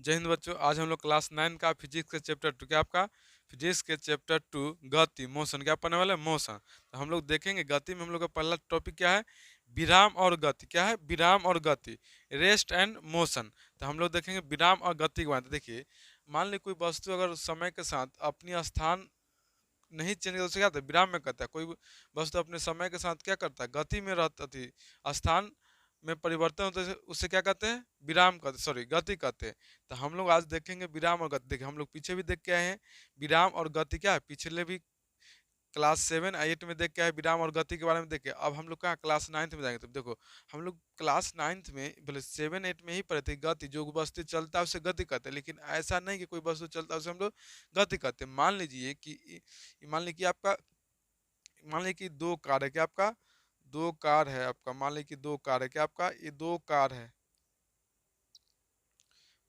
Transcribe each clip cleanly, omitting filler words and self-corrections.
जय हिंद बच्चों। आज हम लोग क्लास 9 का फिजिक्स के चैप्टर 2 क्या आपका फिजिक्स के चैप्टर 2 गति मोशन क्या पढ़ने वाले मोशन। तो हम लोग देखेंगे गति में हम लोग का पहला टॉपिक क्या है, विराम और गति। क्या है, विराम और गति, रेस्ट एंड मोशन। तो हम लोग देखेंगे विराम और गति के बारे में। देखिए, मान ली कोई वस्तु अगर समय के साथ अपनी स्थान नहीं चेंज करता, क्या होता है, विराम में करता है। कोई वस्तु अपने समय के साथ क्या करता है, गति में रहता थी, स्थान में परिवर्तन होता है, उससे क्या कहते हैं, विराम कहते, सॉरी गति कहते हैं। तो हम लोग आज देखेंगे विराम और गति। देखिए, हम लोग पीछे भी देख के आए हैं विराम और गति क्या है, पिछले भी क्लास 7 8 में देख के आए विराम और गति के बारे में देखे। अब हम लोग कहाँ क्लास 9 में जाएंगे। तो देखो, हम लोग क्लास 9 में भले 7 8 में ही पढ़े थे गति, जो वस्तु चलता है उसे गति कहते हैं। लेकिन ऐसा नहीं कि कोई वस्तु चलता है उसे हम लोग गति कहते हैं। मान लीजिए कि आपका, मान लीजिए कि दो कार है, क्या आपका दो कार है, आपका मान लीजिए कि दो कार है, क्या आपका ये दो कार है।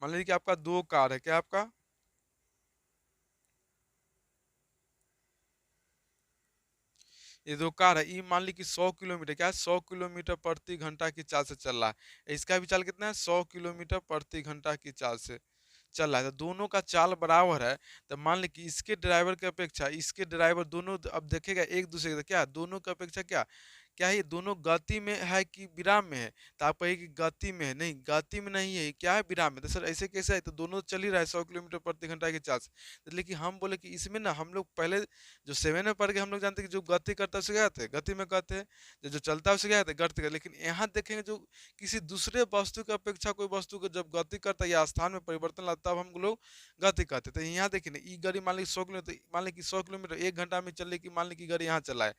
मान लीजिए कि आपका दो कार है, क्या आपका ये दो कार है। ये मान ली कि 100 किलोमीटर, क्या है, 100 किलोमीटर प्रति घंटा की चाल से चल रहा है। इसका भी चाल कितना है, 100 किलोमीटर प्रति घंटा की चाल से चल रहा है। तो दोनों का चाल बराबर है। तो मान ली कि इसके ड्राइवर की अपेक्षा इसके ड्राइवर दोनों अब देखेगा एक दूसरे के, क्या दोनों की अपेक्षा क्या क्या है, ये दोनों गति में है कि विराम में है। तो आप कहिए कि गति में है, नहीं गति में नहीं है, क्या है, विराम में। तो सर ऐसे कैसे है, तो दोनों चल ही रहा है 100 किलोमीटर प्रति घंटा की चाल से। तो लेकिन हम बोले कि इसमें ना, हम लोग पहले जो 7 में पढ़ के हम लोग जानते हैं कि जो गति करता है उसे क्या कहते हैं, गति में कहते हैं। जो चलता है उसे क्या कहते हैं, गति करते। लेकिन यहाँ देखेंगे जो किसी दूसरे वस्तु की अपेक्षा कोई वस्तु को जब गति करता है या स्थान में परिवर्तन लाता है, तब हम लोग गति कहते हैं। तो यहाँ देखिए ना, ई गाड़ी मान ली 100 किलोमीटर, मान ली कि 100 किलोमीटर 1 घंटा में चल रही, कि मान ली कि गाड़ी यहाँ चला है,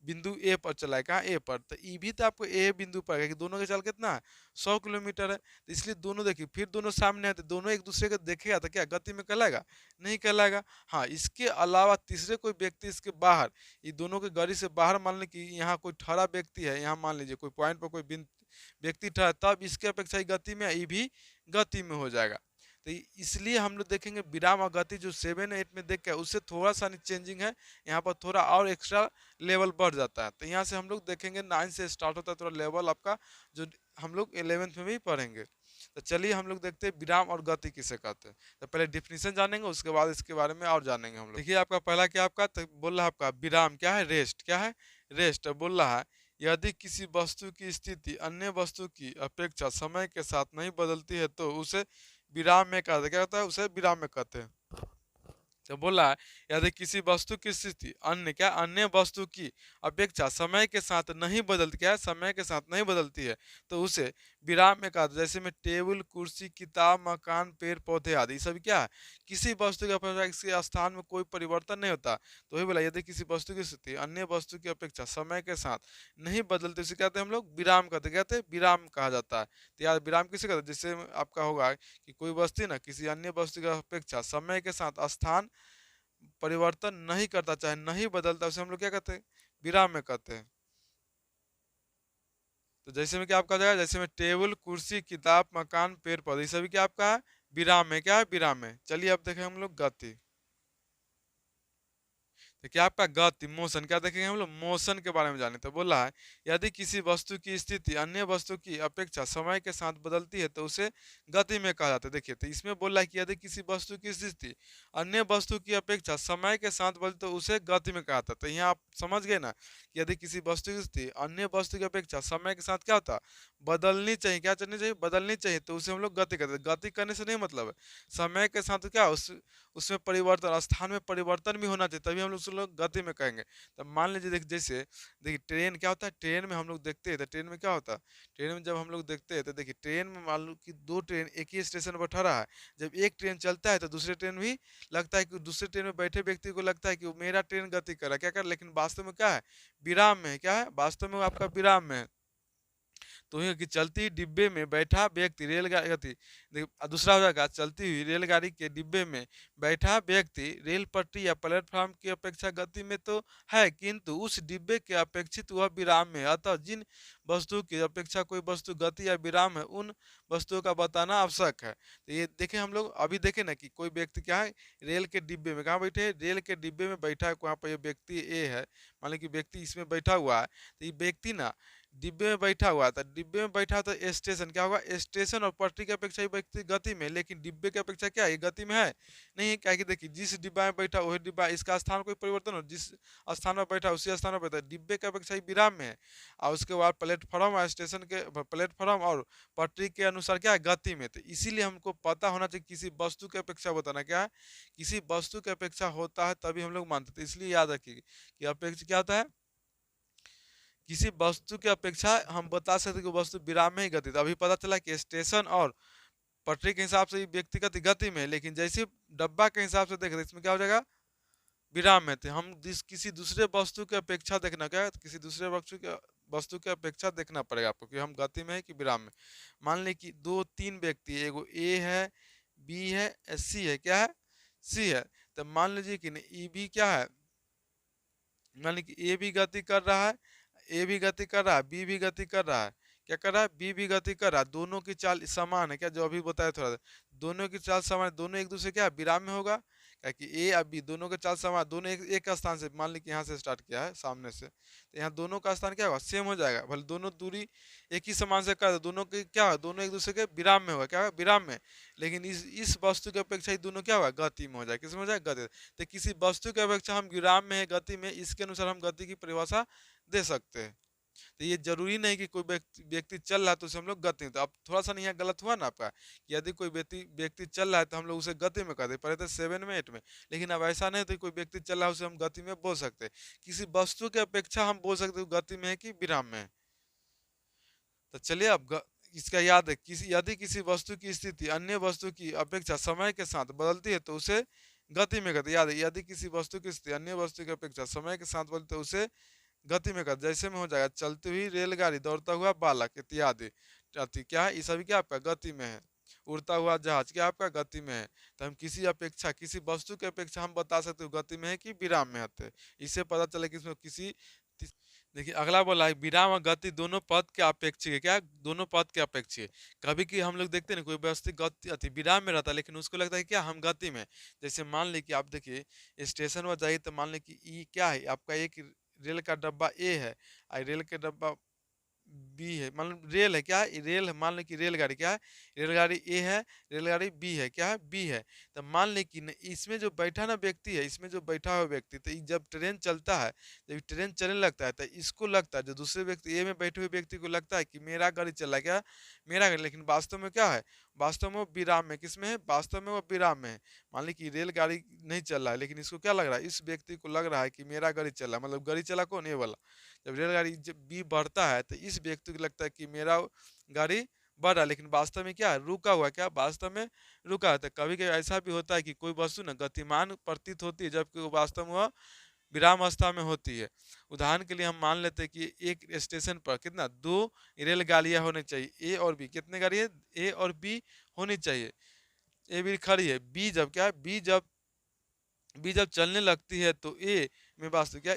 बिंदु ए पर चला है, कहाँ ए पर। तो ई भी तो आपको ए बिंदु पर है कि दोनों का चाल कितना है, 100 किलोमीटर है। तो इसलिए दोनों देखिए, फिर दोनों सामने है तो दोनों एक दूसरे को देखेगा तो क्या गति में कहलाएगा, नहीं कहलाएगा। हाँ, इसके अलावा तीसरे कोई व्यक्ति इसके बाहर, ये दोनों के गाड़ी से बाहर, मान ली कि यहाँ कोई ठहरा व्यक्ति है, यहाँ मान लीजिए कोई पॉइंट पर कोई व्यक्ति ठहरा, तब इसके अपेक्षा ये गति में, ये भी गति में हो जाएगा। तो इसलिए हम लोग देखेंगे विराम और गति जो 7 8 में देख के उससे थोड़ा सा चेंजिंग है, यहाँ पर थोड़ा और एक्स्ट्रा लेवल बढ़ जाता है। तो यहाँ से हम लोग देखेंगे 9 से स्टार्ट होता है थोड़ा लेवल आपका, जो हम लोग 11th में भी पढ़ेंगे। तो चलिए हम लोग देखते हैं विराम और गति किसे कहते हैं। तो पहले डिफिनीशन जानेंगे, उसके बाद इसके बारे में और जानेंगे हम लोग। देखिए आपका पहला क्या, आपका तो बोल रहा है आपका विराम क्या है, रेस्ट। क्या है, रेस्ट। बोल रहा है यदि किसी वस्तु की स्थिति अन्य वस्तु की अपेक्षा समय के साथ नहीं बदलती है तो उसे विराम में कहते हैं। क्या कहता है, उसे विराम में कहते हैं। तो बोला है यदि किसी वस्तु की स्थिति अन्य, क्या अन्य वस्तु की अपेक्षा समय के साथ नहीं बदलती, क्या है, समय के साथ नहीं बदलती है, तो उसे विराम में कहते हैं। जैसे में टेबल, कुर्सी, किताब, मकान, पेड़ पौधे आदि सभी क्या है, किसी वस्तु की अपेक्षा इसके स्थान में कोई परिवर्तन नहीं होता। तो वही बोला, यदि किसी वस्तु की स्थिति अन्य वस्तु की अपेक्षा समय के साथ नहीं बदलती, उसे कहते हैं हम लोग विराम कहते हैं। कहते हैं विराम कहा जाता है। तो यार विराम किसे कहते हैं, जिससे आपका होगा कि कोई वस्तु ना किसी अन्य वस्तु की अपेक्षा समय के साथ स्थान परिवर्तन नहीं करता, चाहे नहीं बदलता, उसे हम लोग क्या कहते हैं, विराम में कहते हैं। तो जैसे में क्या आपका जाएगा, जैसे में टेबल, कुर्सी, किताब, मकान, पेड़ पौधे, सभी क्या आपका है, विराम में। क्या है, विराम में। चलिए अब देखें हम लोग गति। तो क्या आपका गति मोशन, क्या देखेंगे हम लोग, मोशन के बारे में जाने। तो बोला है यदि किसी वस्तु की स्थिति अन्य वस्तु की अपेक्षा समय के साथ बदलती है तो उसे गति में कहा जाता है। देखिए, तो इसमें बोला है कि यदि किसी वस्तु की स्थिति अन्य वस्तु की अपेक्षा समय के साथ बदलती तो उसे गति में कहा जाता है। तो यहाँ आप समझ गए ना कि यदि किसी वस्तु की स्थिति अन्य वस्तु की अपेक्षा समय के साथ क्या होता, बदलनी चाहिए, क्या चलनी चाहिए, बदलनी चाहिए, तो उसे हम लोग गति कहते हैं। गति करने से नहीं मतलब है, समय के साथ क्या उसमें परिवर्तन, स्थान में परिवर्तन भी होना चाहिए, तभी हम लोग गति में कहेंगे। तो मान लीजिए जैसे देखिए ट्रेन क्या होता है, ट्रेन में हम लोग देखते हैं तो ट्रेन में क्या होता है, ट्रेन में जब हम लोग देखते हैं तो देखिए ट्रेन में मान लो कि दो ट्रेन एक ही स्टेशन पर ठहरा है। जब एक ट्रेन चलता है तो दूसरे ट्रेन भी लगता है कि दूसरे ट्रेन में बैठे व्यक्ति को लगता है कि मेरा ट्रेन गति कर रहा है, क्या कर, लेकिन वास्तव में क्या है, विराम में है। क्या है, वास्तव में वो आपका विराम में है। तो ये कि चलती डिब्बे में बैठा व्यक्ति रेलगाड़ी, दूसरा हो जाएगा चलती हुई रेलगाड़ी के डिब्बे में बैठा व्यक्ति रेल पटरी या प्लेटफॉर्म की अपेक्षा गति में तो है, किंतु उस डिब्बे के अपेक्षित वह विराम में है। अतः जिन वस्तुओं की अपेक्षा कोई वस्तु गति या विराम है उन वस्तुओं का बताना आवश्यक है। तो ये देखें हम लोग अभी देखें ना कि कोई व्यक्ति क्या है, रेल के डिब्बे में, कहाँ बैठे हैं, रेल के डिब्बे में बैठा है। वहाँ पर ये व्यक्ति ए है, मान लीजिए कि व्यक्ति इसमें बैठा हुआ है। तो ये व्यक्ति ना डिब्बे में बैठा हुआ था, डिब्बे में बैठा तो स्टेशन क्या होगा, स्टेशन और पटरी की अपेक्षा ही व्यक्ति गति में, लेकिन डिब्बे की अपेक्षा क्या है, ये गति में है नहीं है। क्या कि देखिए जिस डिब्बा में बैठा वही डिब्बा, इसका स्थान कोई परिवर्तन हो, जिस स्थान में बैठा उसी स्थान में बैठा, डिब्बे की अपेक्षा ही विराम में है। और उसके बाद प्लेटफॉर्म और स्टेशन के प्लेटफॉर्म और पटरी के अनुसार क्या है, गति में। तो इसीलिए हमको पता होना चाहिए किसी वस्तु की अपेक्षा बताना क्या है, किसी वस्तु की अपेक्षा होता है तभी हम लोग मानते थे। इसलिए याद रखिए कि अपेक्षा क्या होता है, किसी वस्तु की अपेक्षा हम बता सकते हैं कि वस्तु विराम में ही गति। तो अभी पता चला कि स्टेशन और पटरी के हिसाब से व्यक्तिगत गति में, लेकिन जैसे डब्बा के हिसाब से देखें तो इसमें क्या हो जाएगा, विराम में थे। हम किसी दूसरे वस्तु की अपेक्षा देखना क्या है, किसी दूसरे वस्तु की अपेक्षा देखना पड़ेगा आपको कि हम गति में है कि विराम में। मान ली कि दो तीन व्यक्ति, एगो ए है, बी है, सी है, क्या है, सी है। तो मान लीजिए कि ई भी क्या है, मान ली कि ए भी गति कर रहा है, ए भी गति कर रहा है, बी भी गति कर रहा है, क्या कर रहा है, बी भी गति कर रहा है। दोनों की चाल समान है क्या, जो अभी बताया थोड़ा सा, दोनों की चाल समान है, दोनों एक दूसरे क्या विराम में होगा, क्या कि ए और बी दोनों के चाल समान, दोनों एक स्थान से, मान ली कि यहाँ से स्टार्ट किया है सामने से, तो यहाँ दोनों का स्थान क्या होगा, सेम हो जाएगा। भले दोनों दूरी एक ही समान से कर, दोनों के क्या होगा, दोनों एक दूसरे के विराम में होगा, क्या होगा, विराम में। लेकिन इस वस्तु की अपेक्षा ही दोनों क्या होगा, गति में हो जाएगा। किस में हो जाएगा, गति। तो किसी वस्तु की अपेक्षा हम विराम में है, गति में, इसके अनुसार हम गति की परिभाषा दे सकते हैं। तो ये जरूरी नहीं कि कोई व्यक्ति चल रहा है तो उसे हम लोग गति, तो अब थोड़ा सा नहीं यहाँ गलत हुआ ना आपका, कि यदि कोई व्यक्ति चल रहा है तो हम लोग उसे गति में कहते, पहले थे 7 में 8 में, लेकिन अब ऐसा नहीं, तो कोई व्यक्ति चल रहा है उसे हम गति में बोल सकते। किसी वस्तु की अपेक्षा हम बोल सकते गति में है कि विराम में है। तो चलिए अब इसका याद है, यदि किसी वस्तु की स्थिति अन्य वस्तु की अपेक्षा समय के साथ बदलती है तो उसे गति में कहते। याद है, यदि किसी वस्तु की स्थिति अन्य वस्तु की अपेक्षा समय के साथ बदलती है उसे गति में कहते। जैसे में हो जाएगा चलती हुई रेलगाड़ी, दौड़ता हुआ बालक इत्यादि, क्या है, ये सभी क्या आपका गति में है। उड़ता हुआ जहाज क्या आपका गति में है। तो हम किसी अपेक्षा, किसी वस्तु की अपेक्षा हम बता सकते हो गति में है कि विराम में है। इससे पता चले कि इसमें किसी, देखिए अगला बोला है विराम और गति दोनों पद के अपेक्षित है, क्या दोनों पद के अपेक्षित है। कभी कि हम लोग देखते हैं कोई व्यवस्थित गति अति विराम में रहता है, लेकिन उसको लगता है क्या हम गति में। जैसे मान ली कि आप देखिए स्टेशन पर जाइए तो मान ली कि ई क्या है आपका, एक रेल का डब्बा ए है और रेल के डब्बा बी है, मतलब रेल है, क्या है रेल है, मान लो कि रेलगाड़ी क्या है, रेलगाड़ी ए है, रेलगाड़ी बी है, क्या है बी है। तो मान ले कि इसमें जो बैठा ना व्यक्ति है, इसमें जो बैठा हुआ व्यक्ति, तो जब ट्रेन चलता है, जब ट्रेन चलने लगता है तो इसको लगता है, जो दूसरे व्यक्ति ए में बैठे हुए व्यक्ति को लगता है कि मेरा गाड़ी चल रहा है, क्या मेरा गाड़ी, लेकिन वास्तव में क्या है, वास्तव में वो विराम में, किसमें है, वास्तव में वो विराम में है। मान ली कि रेलगाड़ी नहीं चल रहा है, लेकिन इसको क्या लग रहा है, इस व्यक्ति को लग रहा है कि मेरा गाड़ी चल रहा है, मतलब गाड़ी चला कौन, ये वाला। जब रेलगाड़ी जब बी बढ़ता है तो इस व्यक्ति को लगता है कि मेरा गाड़ी बढ़ रहा है, लेकिन वास्तव में क्या है, रुका हुआ, क्या वास्तव में रुका है। तो कभी कभी ऐसा भी होता है कि कोई वस्तु ना गतिमान प्रतीत होती है जबकि वो वास्तव में वह विराम अवस्था में होती है। उदाहरण के लिए हम मान लेते हैं कि एक स्टेशन पर कितना, 2 रेलगाड़ियां होनी चाहिए, ए और बी, कितने गाड़ी है, ए और बी होनी चाहिए। ए भी खड़ी है, बी जब क्या है, बी जब चलने लगती है तो ए में वास्तव क्या,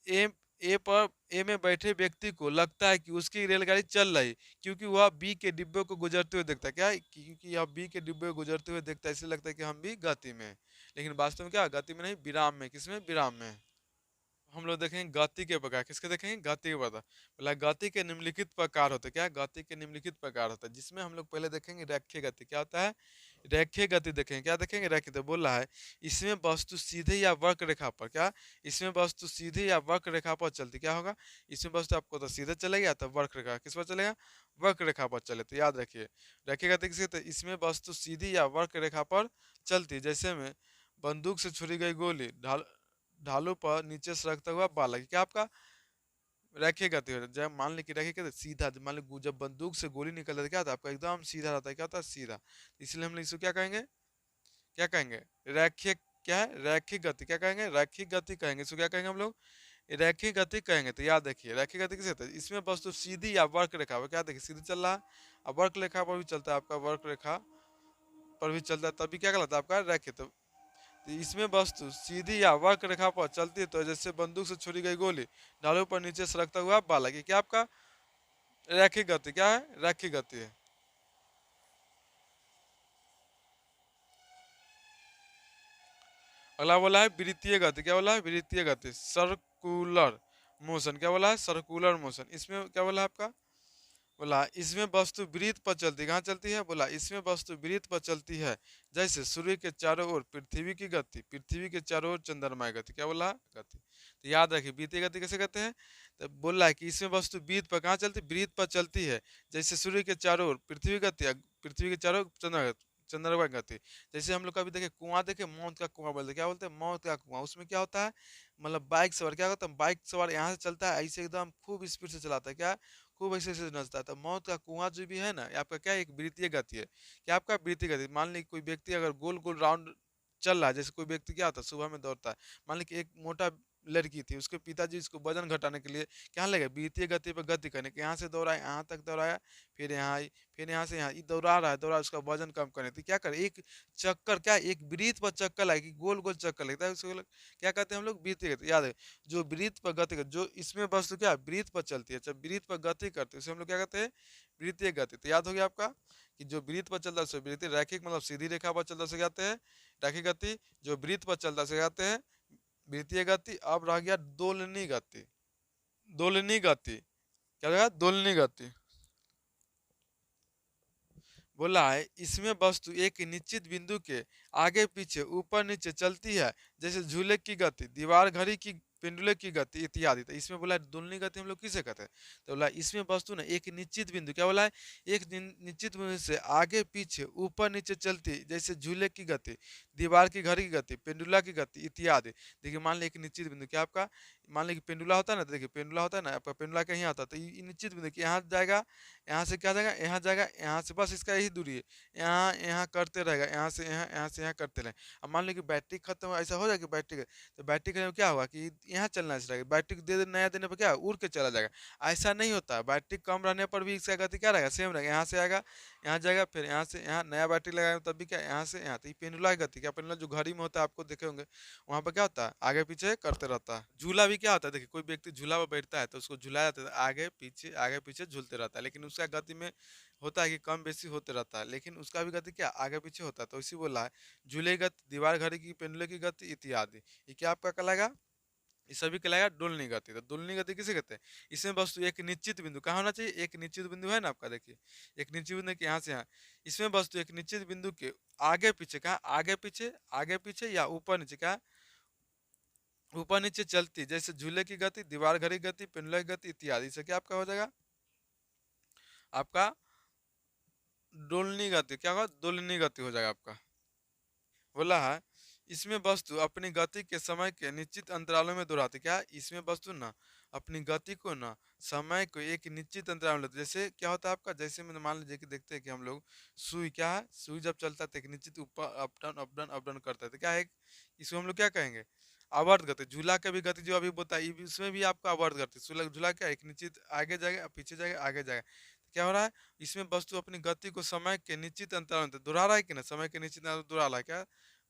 ए ए पर ए में बैठे व्यक्ति को लगता है कि उसकी रेलगाड़ी चल रही, क्योंकि वह बी के डिब्बे को गुजरते हुए देखता है, क्या है, क्योंकि यह बी के डिब्बे को गुजरते हुए देखता है, इसलिए लगता है कि हम भी गति में हैं। लेकिन वास्तव में क्या, गति में नहीं, विराम में। किसमें, विराम में। हम लोग देखेंगे गति के प्रकार, किसके देखेंगे, गति के प्रकार। पहला गति के निम्नलिखित प्रकार होते, क्या गति के निम्नलिखित प्रकार होता है, जिसमें हम लोग पहले देखेंगे रेखीय गति। क्या होता है, रेखीय गति देखेंगे, क्या देखेंगे, रेखीय। तो बोल रहा है इसमें वस्तु सीधे या वक्र रेखा पर, क्या इसमें वस्तु सीधे या वक्र रेखा पर चलती, क्या होगा, इसमें वस्तु आपको तो सीधे चलेगा तो वक्र रेखा, किस पर चलेगा, वक्र रेखा पर चले। तो याद रखिए रेखीय गति किसके, तो इसमें वस्तु सीधी या वक्र रेखा पर चलती। जैसे में बंदूक से छुड़ी गई गोली ढालू पर नीचे सरकता हुआ बालक, क्या आपका रेखीय गति हो जाए। जब मान ली कि रेखीय गति सीधा, मान ली जब बंदूक से गोली निकलता है क्या था आपका, एकदम सीधा रहता है, क्या होता है, सीधा। इसलिए हम इसको क्या कहेंगे, क्या कहेंगे, रेखीय, क्या है, रैखिक गति, क्या कहेंगे, रैखिक गति कहेंगे। इसको क्या कहेंगे हम लोग, रैखिक गति कहेंगे। तो याद रखिए रैखिक गति किसे होता है, इसमें वस्तु सीधी या वक्र रेखा पर, क्या देखिए सीधी चल रहा है, अब वक्र रेखा पर भी चलता है आपका, वक्र रेखा पर भी चलता है, तभी क्या कहलाता है आपका, रैखिक। तो इसमें वस्तु सीधी या वक्र रेखा पर चलती है, तो जैसे बंदूक से छोड़ी गई गोली ढालों पर नीचे सरकता हुआ बालक, ये क्या आपका रैखिक गति, क्या है, रैखिक गति है। अगला बोला है वृत्तीय गति, क्या बोला है, वृत्तीय गति, सर्कुलर मोशन क्या बोला है, सर्कुलर मोशन। इसमें क्या बोला है आपका, बोला इसमें वस्तु वृत्त पर चलती है, कहाँ चलती है, बोला इसमें वस्तु वृत्त पर चलती है, जैसे सूर्य के चारों ओर पृथ्वी की गति, पृथ्वी के चारों ओर चंद्रमा की गति, क्या बोला है? गति। तो याद रखिए वृत्तीय गति कैसे कहते हैं, तो बोल रहा है कि इसमें वस्तु वृत्त पर कहाँ चलती, वृत्त पर चलती है, जैसे सूर्य के चारों ओर पृथ्वी की गति, पृथ्वी के चारों ओर चंद्रमा की गति। जैसे हम लोग कभी देखे कुआं, देखे मौत का कुआं बोलते हैं, क्या बोलते हैं, मौत का कुआं। उसमें क्या होता है, मतलब बाइक सवार क्या होता है, बाइक सवार यहाँ से चलता है ऐसे एकदम खूब स्पीड से चलाता है, क्या खूब ऐसे ऐसे नचता है। तो मौत का कुआं जो भी है ना, ये आपका क्या है, एक वृत्तीय गति है। क्या आपका वृत्तीय गति, मान ली कोई व्यक्ति अगर गोल गोल राउंड चल रहा है, जैसे कोई व्यक्ति क्या होता है सुबह में दौड़ता है, मान ली कि एक मोटा लड़की थी, उसके पिताजी इसको वजन घटाने के लिए क्या लगे, वृत्तीय गति पर गति करने के, यहाँ से दौड़ाया, यहाँ तक दौड़ाया, फिर यहाँ आई, फिर यहाँ से यहाँ, ये दौड़ा रहा है, दौड़ा उसका वजन कम करने, तो क्या करे, एक चक्कर, क्या एक वृत्त पर चक्कर लगे, गोल गोल चक्कर लगता है, उसको क्या कहते हैं हम लोग, वृत्तीय गति। याद है, जो वृत्त पर गति कर, जो इसमें वस्तु क्या वृत्त पर चलती है, जब वृत्त पर गति करते हैं उसे हम लोग क्या कहते हैं, वृत्तीय गति। तो याद हो गया आपका कि जो वृत्त पर चलता है उसे वृत्तीय, रैखिक मतलब सीधी रेखा पर चलता है उसे कहते हैं रैखिक गति, जो वृत्त पर चलता है उसे कहते हैं वृत्तीय गति। अब रह गया दोलनी गति, दोलनी गति, क्या रहेगा, दोलनी गति। बोला है इसमें वस्तु एक निश्चित बिंदु के आगे पीछे ऊपर नीचे चलती है, जैसे झूले की गति, दीवार घड़ी की, पेंडुले की गति इत्यादि। तो इसमें बोला है दुलनी गति हम लोग किसे कहते हैं, तो बोला इसमें वस्तु ना एक निश्चित बिंदु, क्या बोला है, एक निश्चित बिंदु से आगे पीछे ऊपर नीचे चलती, जैसे झूले की गति, दीवार की घड़ी की गति, पेंडुला की गति इत्यादि। देखिए मान ली एक निश्चित बिंदु, क्या आपका, मान ली कि पेंडुला होता है ना, तो देखिए पेंडुला होता है ना आपका, पेंडुला कहीं आता है, तो ये निश्चित बिंदु कि यहाँ जाएगा, यहाँ से क्या जाएगा, यहाँ जाएगा, यहाँ से बस इसका यही दूरी है, यहाँ यहाँ करते रहेगा, यहाँ से यहाँ, यहाँ से यहाँ करते रहे। अब मान लो कि बैटरी खत्म हो, ऐसा हो जाएगा बैटरी का, तो बैटरी का क्या होगा कि यहाँ चलना चाहिए, बैटरी नया देने पर क्या उड़ के चला जाएगा। ऐसा नहीं होता, बैटरी कम रहने पर भी इसका गति क्या रहेगा, सेम रहेगा, यहाँ से आएगा, यहाँ जाएगा, फिर यहाँ से यहाँ नया बैटरी लगाएंगे तब भी क्या यहाँ से यहाँ। तो ये पेंडुला की गति, क्या पेंडुला जो घड़ी में होता है आपको देखे होंगे, वहाँ पर क्या होता है आगे पीछे करते रहता है। झूला भी क्या होता है, देखिए कोई व्यक्ति झूला पर बैठता है तो उसको झूलाया जाता है, आगे पीछे झूलते रहता है, लेकिन उसका गति में होता है कि कम बेसी होते रहता है, लेकिन उसका भी गति क्या आगे पीछे होता है। तो इसी बोला है झूले की गति, दीवार घड़ी की, पेंडुले की गति इत्यादि। ये क्या आपका कहलाएगा, ये सभी कहलाएगा डोलनी गति। तो डोलनी गति किसे कहते हैं, इसमें वस्तु एक निश्चित बिंदु कहाँ होना चाहिए, एक निश्चित बिंदु है ना आपका, देखिए एक निश्चित बिंदु के यहाँ से यहाँ, इसमें वस्तु एक निश्चित बिंदु के आगे पीछे, कहा आगे पीछे या ऊपर नीचे, क्या ऊपर नीचे चलती, जैसे झूले की गति, दीवार घड़ी की गति, पेंडुला की गति इत्यादि। इसे क्या आपका हो जाएगा, आपका डोलनी गति, क्या होगा, दोलनी गति हो जाएगा आपका। बोला है इसमें वस्तु अपनी गति के समय के निश्चित अंतरालों में दोहराती, क्या है? इसमें वस्तु ना अपनी गति को ना समय को एक निश्चित अंतराल में लेते, जैसे क्या होता है आपका, जैसे मैंने मान लीजिए कि देखते हैं कि हम लोग सुई, क्या है सुई जब चलता है तो एक निश्चित ऊपर up down up down up down करता है, तो क्या है इसको हम लोग क्या कहेंगे, आवर्त गति। झूला का भी गति जो अभी बताई, इसमें भी आपका आवर्त गति, झूला क्या एक निश्चित आगे जाएगा, पीछे जाएगा, आगे जाएगा। तो क्या हो रहा है, इसमें वस्तु अपनी गति को समय के निश्चित अंतराल में दोहरा रहा है कि ना, समय के निश्चित अंतराल में दोहरा रहा है, क्या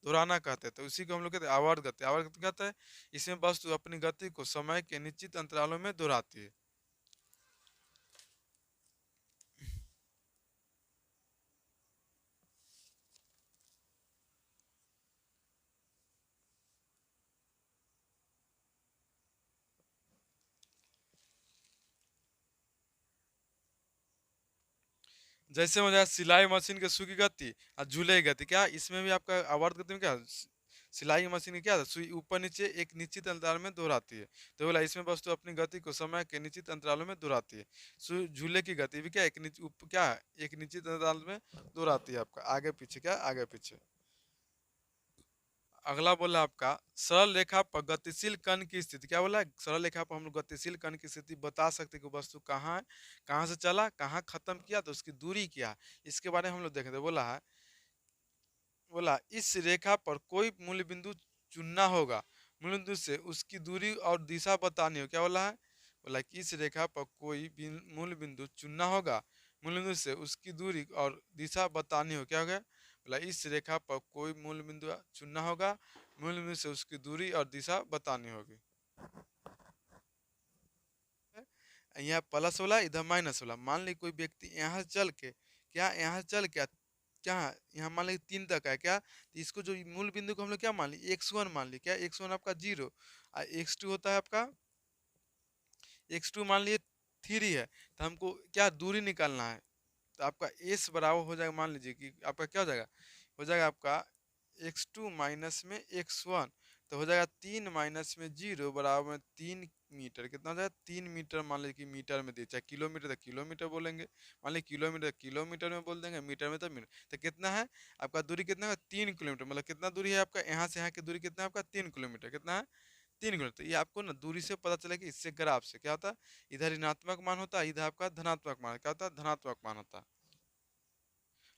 दोहराना कहते हैं। तो उसी को हम लोग कहते हैं आवर्त गति। आवर्त गति कहते हैं इसमें वस्तु अपनी गति को समय के निश्चित अंतरालों में दोहराती है। जैसे हो जाए सिलाई मशीन के सुई की गति और झूले की गति, क्या इसमें भी आपका आवर्त गति में क्या सिलाई मशीन की क्या है? सुई ऊपर नीचे एक निश्चित अंतराल में दोहराती है। तो बोला इसमें वस्तु अपनी गति को समय के निश्चित अंतरालों में दोहराती है। सुई झूले की गति भी क्या क्या है? एक निश्चित अंतराल में दोहराती है आपका, आगे पीछे, क्या आगे पीछे। अगला बोला आपका सरल रेखा पर गतिशील कण की स्थिति, क्या बोला सरल रेखा पर हम लोग गतिशील कण की स्थिति बता सकते कि वस्तु कहाँ है, कहाँ से चला, कहाँ खत्म किया, तो उसकी दूरी क्या है, इसके बारे में हम लोग देखेंगे। बोला है, बोला इस रेखा पर कोई मूल बिंदु चुनना होगा, मूल बिंदु से उसकी दूरी और दिशा बतानी हो, क्या बोला है, बोला कि इस रेखा पर कोई मूल बिंदु चुनना होगा, मूल बिंदु से उसकी दूरी और दिशा बतानी हो, क्या हो गया, बोला इस रेखा पर कोई मूल बिंदु चुनना होगा, मूल बिंदु से उसकी दूरी और दिशा बतानी होगी। यहाँ प्लस वाला, इधर माइनस वाला। मान ली कोई व्यक्ति यहाँ से चल के, क्या यहाँ से चल के क्या यहाँ मान ली 3 तक है, क्या तो इसको जो मूल बिंदु को हम लोग क्या मान ली x1 मान ली, क्या x1 आपका 0 और x2 होता है आपका x2 मान लीजिए 3 है, तो हमको क्या दूरी निकालना है। तो आपका s बराबर हो जाएगा, मान लीजिए कि आपका क्या हो जाएगा, हो जाएगा आपका x2 माइनस में x1, तो हो जाएगा 3 माइनस में 0 बराबर में 3 मीटर। कितना हो जाएगा 3 मीटर, मान लीजिए कि मीटर में दे, चाहे किलोमीटर तो किलोमीटर बोलेंगे, मान लीजिए किलोमीटर किलोमीटर में बोल देंगे, मीटर में तो मीटर। तो कितना है आपका दूरी, कितना है 3 किलोमीटर, मतलब कितना दूरी है आपका यहाँ से यहाँ की दूरी कितना है आपका 3 किलोमीटर, कितना है 3 किलोमीटर। तो ये आपको ना दूरी से पता चलेगा, इससे ग्राफ से क्या होता है, इधर ऋणात्मक मान होता है, इधर आपका धनात्मक मान, क्या होता है धनात्मक मान होता है।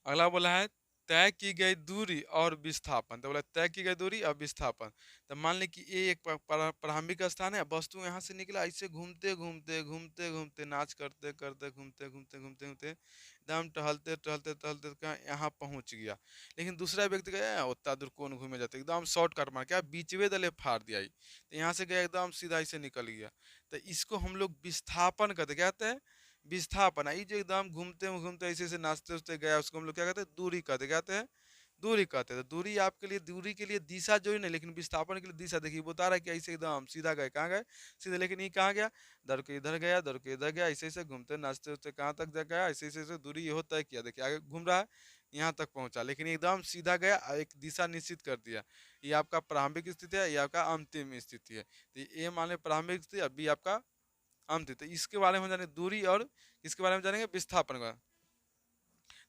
अगला बोला है तय की गई दूरी और विस्थापन, तो बोला तय की गई दूरी और विस्थापन। तो मान ली कि ये एक प्रारंभिक स्थान है, वस्तु यहाँ से निकला, ऐसे घूमते घूमते घूमते घूमते नाच करते करते घूमते घूमते घूमते घूमते एकदम टहलते टहलते टहलते कहाँ यहाँ पहुँच गया। लेकिन दूसरा व्यक्ति गया उतना दूर कौन घूमे जाते, एकदम शॉर्टकट मार क्या बीचवे दले फाड़ दिया, तो यहाँ से गया एकदम सीधा ऐसे निकल गया। तो इसको हम लोग विस्थापन कहते, क्या कहते हैं विस्थापन। ये जो एकदम घूमते घूमते ऐसे ऐसे नाचते उचते गया, उसको हम लोग क्या कहते हैं दूरी कहते, क्या कहते हैं दूरी कहते हैं। तो दूरी आपके लिए, दूरी के लिए दिशा जो ही नहीं, लेकिन विस्थापन के लिए दिशा। देखिए बता रहा है कि ऐसे एकदम सीधा गए, कहाँ गए सीधे, लेकिन ये कहाँ गया दौड़ के इधर गया, दौड़ के इधर गया, ऐसे ऐसे घूमते नाचते उचते कहाँ तक जा गया, ऐसे ऐसे ऐसे दूरी ये तय किया। देखिए आगे घूम रहा है यहाँ तक पहुंचा, लेकिन एकदम सीधा गया, एक दिशा निश्चित कर दिया। ये आपका प्रारंभिक स्थिति है, ये आपका अंतिम स्थिति है। तो ये मान लो प्रारंभिक स्थिति, अभी आपका अंत। तो इसके बारे में जानेंगे दूरी, और इसके बारे में जानेंगे विस्थापन का।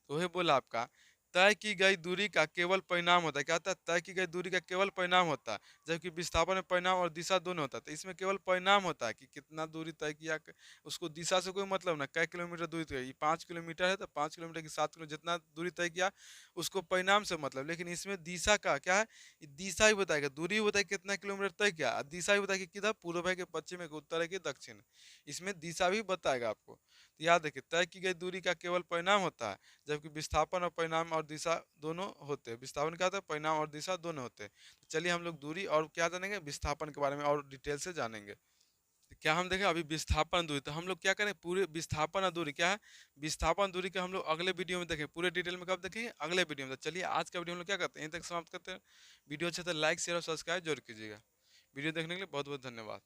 तो वही बोला आपका तय की गई दूरी का केवल परिणाम होता है, क्या होता है तय की गई दूरी का केवल परिणाम होता है, जबकि विस्थापन में परिणाम और दिशा दोनों होता है। तो इसमें केवल परिणाम होता है कि कितना दूरी तय किया, उसको दिशा से कोई मतलब ना, कै किलोमीटर दूरी तय, 5 किलोमीटर है तो 5 किलोमीटर की 7 किलोमीटर जितना दूरी तय किया उसको परिणाम से मतलब। लेकिन इसमें दिशा का क्या है, दिशा ही बताएगा, दूरी बताए कितना किलोमीटर तय किया, दिशा ही बताएगी किधर पूर्व है कि पश्चिम है कि उत्तर है कि दक्षिण है, इसमें दिशा भी बताएगा आपको। तो याद रखिए तय की गई दूरी का केवल परिणाम होता है, जबकि विस्थापन और परिणाम और दिशा दोनों होते हैं। विस्थापन क्या होता है, परिणाम और दिशा दोनों होते हैं। तो चलिए हम लोग दूरी और क्या जानेंगे, विस्थापन के बारे में और डिटेल से जानेंगे। तो क्या हम देखें अभी विस्थापन दूरी, तो हम लोग क्या करें पूरे विस्थापन और दूरी क्या है, विस्थापन दूरी के हम लोग अगले वीडियो में देखें, पूरे डिटेल में कब देखेंगे अगले वीडियो में। तो चलिए आज का वीडियो हम लोग क्या करते हैं, यहीं तक समाप्त करते हैं। वीडियो अच्छा तो लाइक शेयर और सब्सक्राइब जरूर कीजिएगा। वीडियो देखने के लिए बहुत बहुत धन्यवाद।